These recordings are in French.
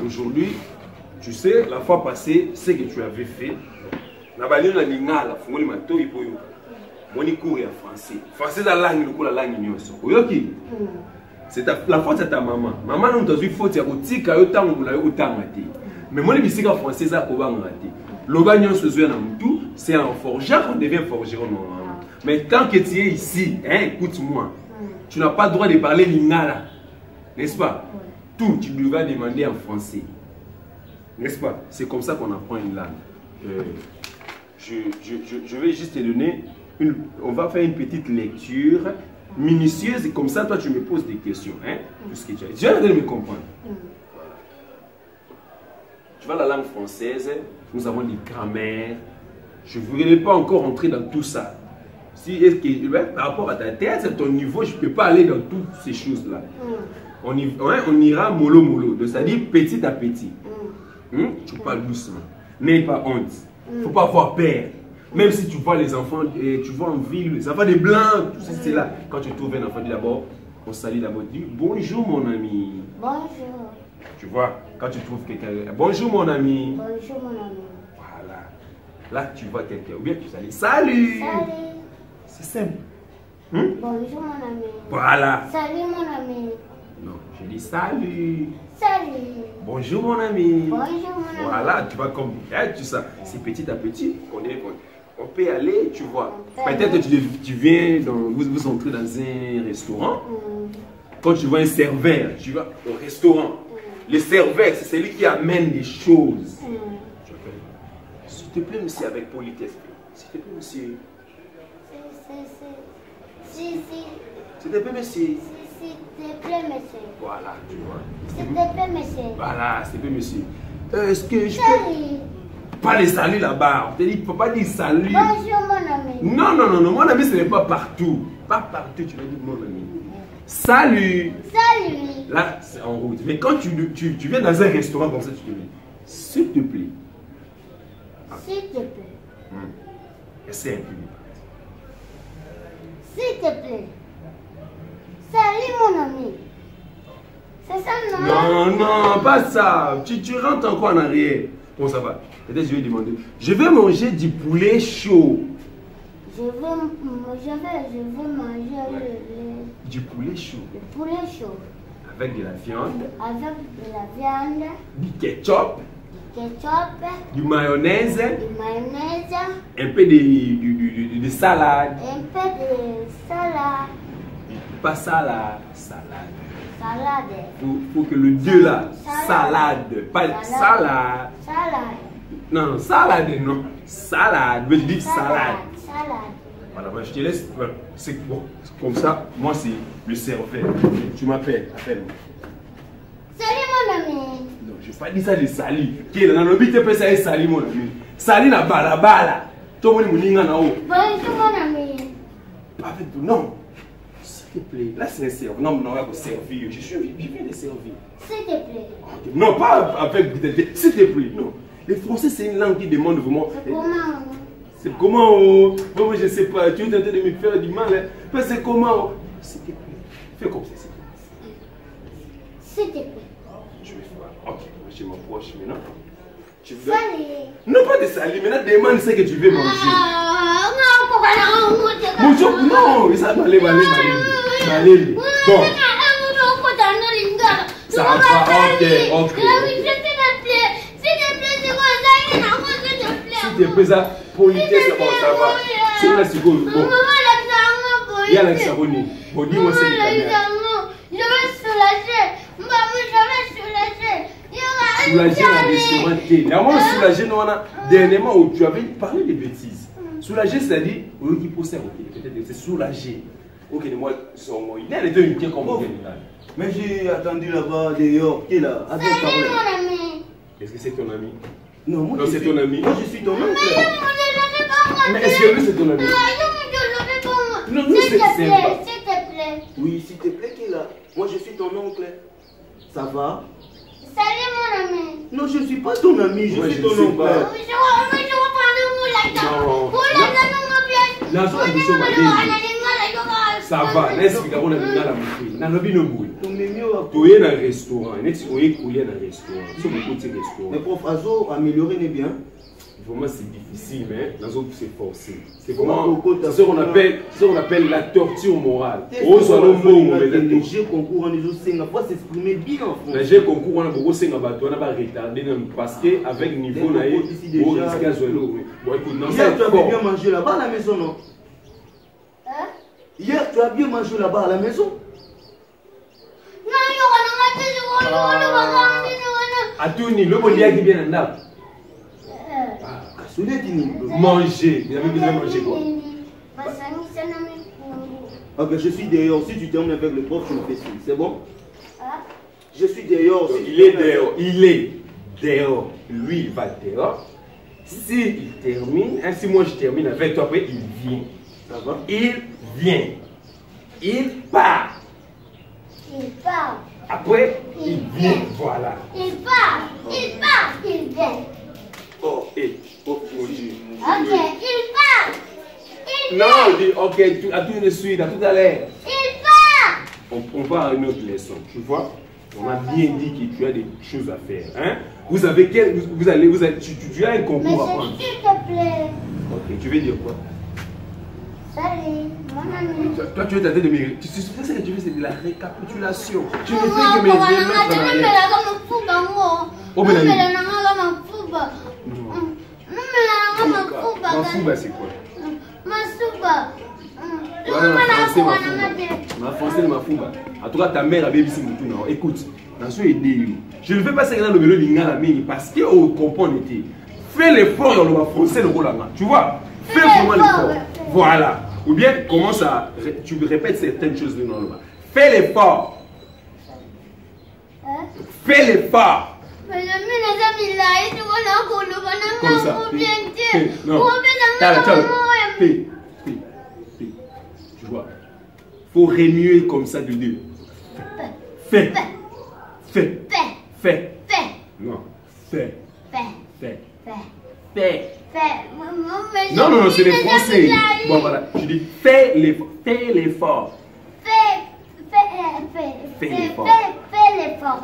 aujourd'hui, tu sais, la fois passée, ce que tu avais fait, français la langue, la langue. C'est la faute de ta maman. Maman nous a dit faute ya kotika yo tango la yo tangati. Mais moi les bisika français ça ko bangati. L'obagnon se zoya na mutu, c'est un forgeron qu'on devient forgeron normalement. Mais tant que tu es ici, hein, écoute-moi. Tu n'as pas le droit de parler lingala. N'est-ce pas? Tout tu devras demander en français. N'est-ce pas? C'est comme ça qu'on apprend une langue. Je vais juste te donner on va faire une petite lecture minutieuse et comme ça toi tu me poses des questions, hein, tout ce que tu as. Tu vas me comprendre. Voilà. Tu vois la langue française, nous avons des grammaires. Je ne voudrais pas encore entrer dans tout ça. Si est-ce que par rapport à ta tête, c'est ton niveau, je ne peux pas aller dans toutes ces choses là. On ira mollo mollo, c'est-à-dire petit à petit. Tu parles doucement. N'aie pas honte. Il ne faut pas avoir peur. Même si tu vois les enfants, tu vois en ville, les enfants des blancs, tout ça, c'est là. Quand tu trouves un enfant, dis d'abord, on salue d'abord, dis bonjour mon ami. Bonjour. Tu vois, quand tu trouves quelqu'un, bonjour mon ami. Bonjour mon ami. Voilà. Là, tu vois quelqu'un, ou bien tu salues, salut. Salut. C'est simple. Bonjour mon ami. Voilà. Salut mon ami. Non, je dis salut. Salut. Bonjour mon ami. Bonjour mon ami. Voilà, tu vois comme tu sais, c'est petit à petit on peut aller, tu vois. Peut-être tu viens, vous entrez dans un restaurant. Quand tu vois un serveur, tu vas au restaurant. Le serveur, c'est celui qui amène des choses. S'il te plaît, monsieur, avec politesse. S'il te plaît, monsieur. S'il te plaît, monsieur. S'il te plaît, monsieur. Voilà, tu vois. S'il te plaît, monsieur. Voilà, s'il te plaît, monsieur. Est-ce que je peux... Pas les saluts là-bas. On te dit, il ne faut pas dire salut. Bonjour mon ami. Non, non, non, non. Mon ami, ce n'est pas partout. Pas partout, tu vas dire mon ami. Salut. Salut. Là, c'est en route. Mais quand tu viens dans un restaurant comme ça, tu te dis, s'il te plaît. S'il te plaît. Essaye un peu. S'il te plaît. Salut mon ami. C'est ça, non? Non, non, pas ça. Tu rentres encore en arrière. Bon, ça va. Peut-être je vais demander. Je vais manger du poulet chaud. Je veux manger du poulet chaud. Le poulet chaud. Avec de la viande. Avec de la viande. Du ketchup. Du ketchup. Du mayonnaise. Du mayonnaise. Un peu de salade. Un peu de salade. Pas salade. Salade. Salade. Faut que le 2 là. Salade. Pas salade. Salade. Non, salade, non. Salade. Je dis salade. Salade. Voilà, je te laisse. C'est bon. Comme ça, moi c'est le serveur. Tu m'appelles. Appelle-moi. Salut mon ami. Non, je n'ai pas dit ça de salut. Qui est là dans le but, tu peux ça salut mon ami. Salut na balabala. Tout le monde est là. Bonjour mon ami. Pas avec tout, non. S'il te plaît, là c'est un serveur. Non, non, on va servir. Je viens de servir. S'il te plaît. Non, pas avec. S'il te plaît, non. Le français, c'est une langue qui demande vraiment. C'est comment? C'est comment? Oh, moi, je ne sais pas. Tu es en train de me faire du mal. Hein. Mais c'est comment? S'il te plaît. Fais comme ça, s'il te plaît. S'il te plaît. Je vais faire. Ok, je m'approche maintenant. Salut. Non, pas de salut. Maintenant, demande ce que tu veux manger. Bonjour. Non, ça va aller. Bon. Ça va, ok. S'il te plaît, ça, politesse, bon, ça va. C'est là, c'est bon. Il y a la cérémonie. Bon, dis-moi, c'est le je vais soulager. Maman, je vais soulager. Soulager la restauration. D'abord, soulager, non, dernièrement, où tu avais parlé de bêtises. Soulager, c'est-à-dire, qui possède, peut-être, c'est soulager. Ok, moi, il y a les deux unités comme vous. Mais j'ai attendu là-bas, dehors. Qui est là? Salut mon ami. Est-ce que c'est ton ami? Non, moi, c'est ton ami. Moi, je suis ton oncle. Mais est-ce que lui, c'est ton ami? Non, s'il te plaît. Oui, s'il te plaît, qui est là? Moi, je suis ton oncle. Ça va? Salut mon ami. Non, je ne suis pas ton ami, je suis ton oncle. Ça va, laisse-moi la montrer. Donc, les mieux à Tu es dans un restaurant. Tu es couillé dans un restaurant. Tu es beaucoup de restaurants. Mais prof, Azo, améliorer n'est bien. Vraiment, c'est difficile, mais dans autres, c'est forcé. C'est vraiment ce qu'on appelle la torture morale. Oh, soit le mot, les jeux concours, on ne pas s'exprimer bien en France. Les jeux concours, on a beaucoup de bateaux, on a pas retardé parce qu'avec niveau naïf, on risque à jouer l'eau. Bon, écoute, non, hier, tu as bien mangé là-bas à la maison, non? Hein? Hier, tu as bien mangé là-bas à la maison? Non, Atouni, le bon dia qui vient en nappe. Manger, vous avez besoin de manger quoi? Ok, je suis dehors. Si tu termines avec le prof, tu me fais signe. C'est bon? Je suis dehors. Donc, il est dehors. Il est dehors. Lui, il va dehors. S'il termine, si moi je termine avec toi, après il vient. Ça va? Il vient. Il part. Il part. Après, il vient. Voilà. Il part. Il part. Il vient. Oh, et. Oh, mon Dieu. Ok, il part. Il Non, vient. on dit, ok, à tout de suite, à tout à l'heure. Il part. On va à une autre leçon, tu vois. On a bien dit que tu as des choses à faire. Hein? Vous avez tu as un concours à prendre. S'il te plaît. Ok, tu veux dire quoi? Salut, mon ami. Toi, tu es tenté de me... Tu sais ce que tu fais, c'est de la récapitulation. Tu ne fais Maman, que me maman, remettre maman, en arrière. Oh, mais la vie. Mafuba, c'est quoi? Ma français de Mafuba. En tout cas, ta mère avait ici mon tour. Écoute, je ne veux pas s'agir dans le vélo lingala parce que au comprendre était. Fais l'effort dans le français le rôle. Tu vois? Fais vraiment l'effort. Voilà. Ou bien commence à tu répètes certaines choses dans le bas. Fais l'effort. Fais l'effort. Comme ça. Non. Fais. Tu vois. Faut remuer comme ça de deux. Fais. Fais. Fais. Non. Fais. Fais. Non, non, non, c'est les français. Bon, voilà. Je dis fais l'effort. Fais l'effort. Fais l'effort.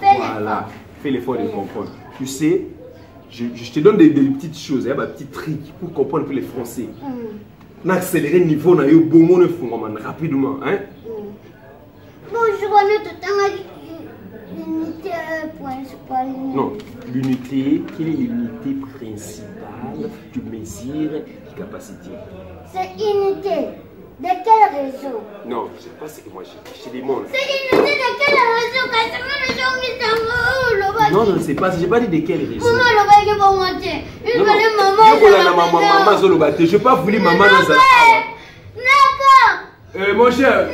Voilà. Fais l'effort de comprendre. Tu sais, je te donne des petites choses, des petits tricks pour comprendre que les Français. N'accélérer le niveau, n'a eu beau monde rapidement. Hein? Bonjour, l'unité principale. Non, l'unité, quelle est l'unité principale du mesure de capacité? C'est unité. De quel réseau? Non, je ne sais pas ce que moi je demande. C'est unité de quel réseau? Non, non, c'est pas, j'ai pas dit de quel réseau. Maman, je n'ai pas voulu maman dans un. Mon cher.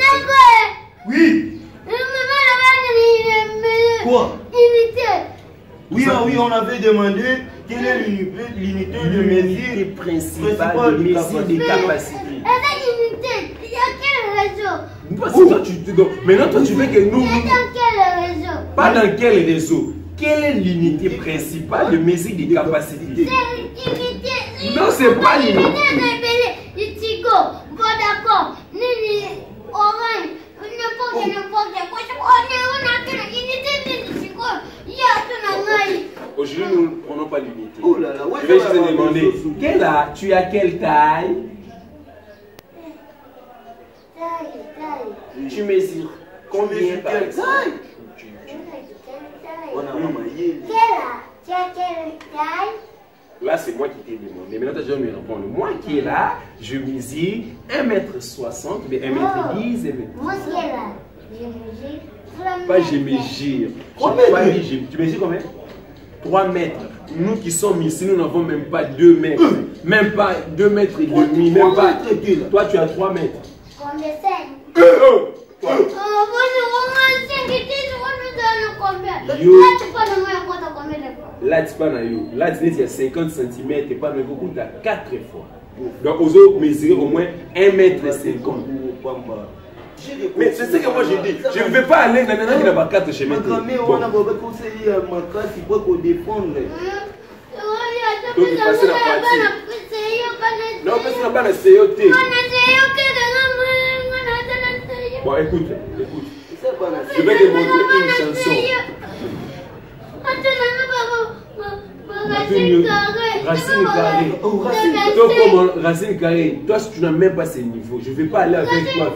Oui. Quoi? Unité. Oui, oui, on avait demandé quelle est l'unité de mesure principale de mesure des capacités. Unité, il y a quel réseau? Maintenant, toi, tu veux que nous. Dans quel réseau? Pas dans quel réseau. Quelle est l'unité principale de mesure des capacités? C'est l'unité. Non, c'est pas l'unité. Aujourd'hui, nous ne prenons pas l'unité. Oh là là, ouais, je vais te demander, tu as quelle taille? Taille. Tu mesures combien par exemple? Tu as quelle taille? Là, c'est moi qui t'ai demandé. Maintenant, tu vas me répondre. Moi qui est là, je mesure 1m60, mais 1m10. Moi qui est là, je mesure 3 mètres. Pas je mesure. Tu mesures combien? 3 mètres. Nous qui sommes ici, nous n'avons même pas 2 mètres. Même pas 2 mètres et demi. Même pas. Toi, tu as 3 mètres. Combien? 5. Là, tu pas là, tu es à 50 cm et pas de beaucoup, tu as 4 fois. Donc, aux autres, mesurer au moins 1m50. Mais c'est ce que moi je dis. Je ne vais pas aller dans qui n'a pas 4 chez moi. Ma grand-mère, on a beaucoup conseillé à ma classe, il faut qu'on défende. Donc, il passe la partie. Non, parce qu'on n'a pas de COT. Bon, écoute. Je vais te montrer une chanson. Racine carrée. Oh, Racine. Toi, comment Racine carrée? Toi, si tu n'as même pas ce niveau, je ne vais pas aller avec toi.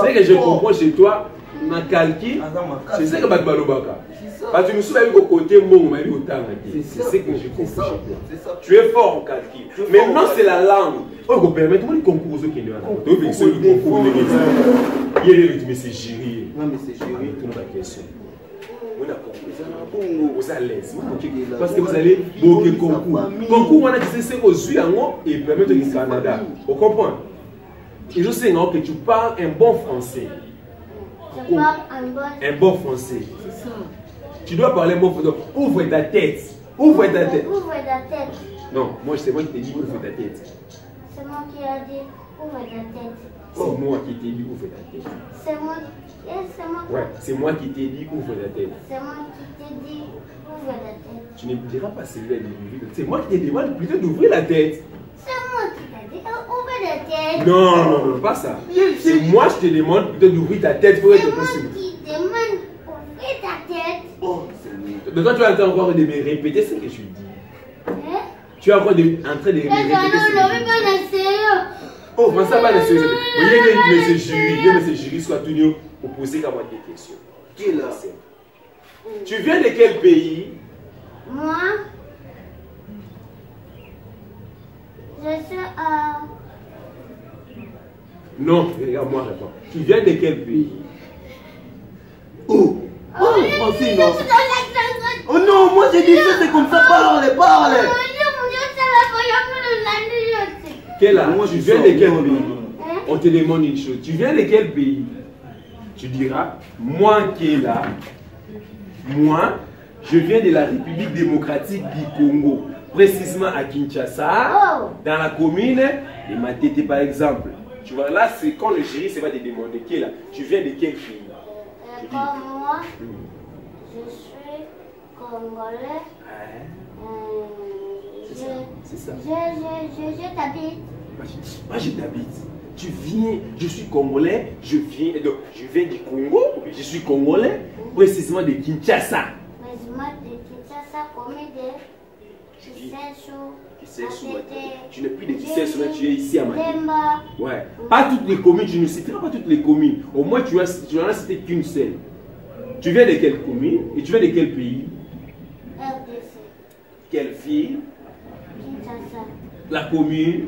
C'est que je comprends chez toi, na calki, je sais que Batbalobaka. Parce que nous sommes au côté mon mari au temps. C'est ce que je comprends chez toi. Tu es fort en calki. Maintenant, c'est la langue. Oh, permettez-moi de concours aux Kenyans. Tu veux faire le concours de l'examen. Mais c'est jury. Non, mais c'est jury. Tout la question. Vous êtes à l'aise. Parce que vous allez bloquer le concours. Le concours, on a dit c'est aux yeux et permettre au Canada. Vous comprenez? Et je sais que tu parles un bon français. Je parle un bon français. C'est ça. Tu dois parler un bon français. Ouvre ta tête. Ouvre ta tête. Ouvre ta tête. Non, moi c'est moi qui t'ai dit ouvre ta tête. C'est moi qui ai dit ouvre ta tête. C'est moi qui t'ai dit ouvre ta tête. C'est moi. Ouais, c'est moi qui t'ai dit ouvre ta tête. C'est moi qui t'ai dit ouvre ta tête. Tu ne me diras pas celui-là d'ouvrir. C'est moi qui t'ai demandé plutôt d'ouvrir la tête. C'est moi qui t'ai dit ouvre ta tête. Non, non, non, pas ça. C'est moi qui te demande plutôt d'ouvrir ta tête. C'est moi qui demande ouvrir ta tête. Oh, c'est toi tu vas encore de me répéter ce que je dis. Tu es encore en train de me répéter. Oh, mais ça va le faire. Vous voyez, mais c'est jury, soit tout nous pour poser comme des questions. Qui est là? Tu viens de quel pays? Moi, je suis Non, regarde-moi, réponds. Tu viens de quel pays? Oh, Francine, non. Oh non, moi j'ai dit ça, c'est comme ça, parle. Quel âge? Tu viens de quel pays? On te demande une chose. Tu viens de quel pays? Tu diras, moi qui est là, moi, je viens de la République démocratique du Congo, précisément à Kinshasa, dans la commune de Matete par exemple. Tu vois, là, c'est quand le jury va te demander qui est là. Tu viens de quel pays? Comme moi, je suis congolais. C'est ça. Je t'habite. Moi, je t'habite. Tu viens, je suis congolais, je viens du Congo, je suis congolais, précisément de Kinshasa. Précisément de Kinshasa, commune de Kisesou. Tu n'es plus de Kisesou, mais tu es ici à Matete. Ouais. Pas toutes les communes, je ne citerai pas toutes les communes. Au moins, tu n'en as cité qu'une seule. Tu viens de quelle commune et tu viens de quel pays? RDC. Quelle ville? Kinshasa. La commune?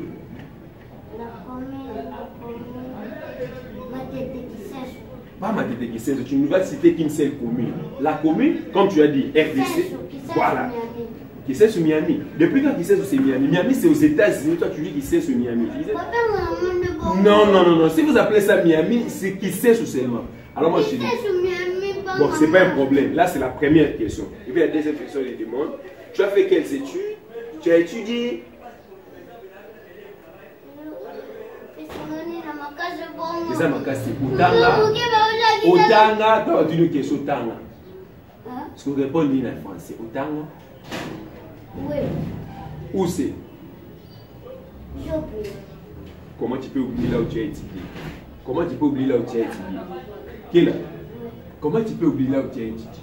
Pas Matete Kisesou, tu ne vas citer qu'une seule commune. La commune, comme tu as dit, RDC. Voilà. Kisesou Miami. Depuis quand Kisesou c'est Miami? Miami c'est aux États-Unis, toi tu dis Kisesou Miami. Non. Si vous appelez ça Miami, c'est Kisesou seulement. Alors moi je dis. Bon, c'est pas un problème. Là c'est la première question. Et puis la deuxième question, je demande. Tu as fait quelles études? Tu as étudié? Les amakasi. Otanga, tu as une question Otanga. Est-ce que vous répondez en français? Otanga? Oui. Où c'est? J'ai oublié. Comment tu peux oublier là où tu as étudié? Comment tu peux oublier là où tu as étudié? Quelle? Comment tu peux oublier là où tu as étudié?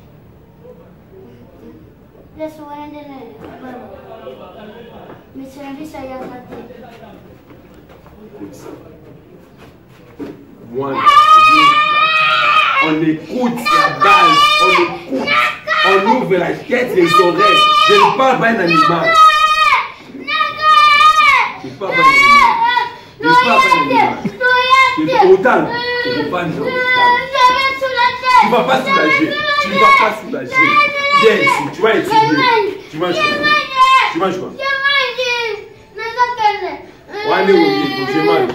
Laisse-moi mais c'est un vie, ça y a raté. Écoute ça. Moi, on écoute la base, on écoute, on ouvre la tête, les oreilles. Je ne parle pas un animal. Je ne parle pas un animal. Je ne parle pas un animal. Autant, je ne parle pas un animal. Tu ne vas pas soulager. Tu ne vas pas soulager. Viens ici, tu vas étudier. Tu manges quoi? Tu manges quoi? Ouais, allez, je mange.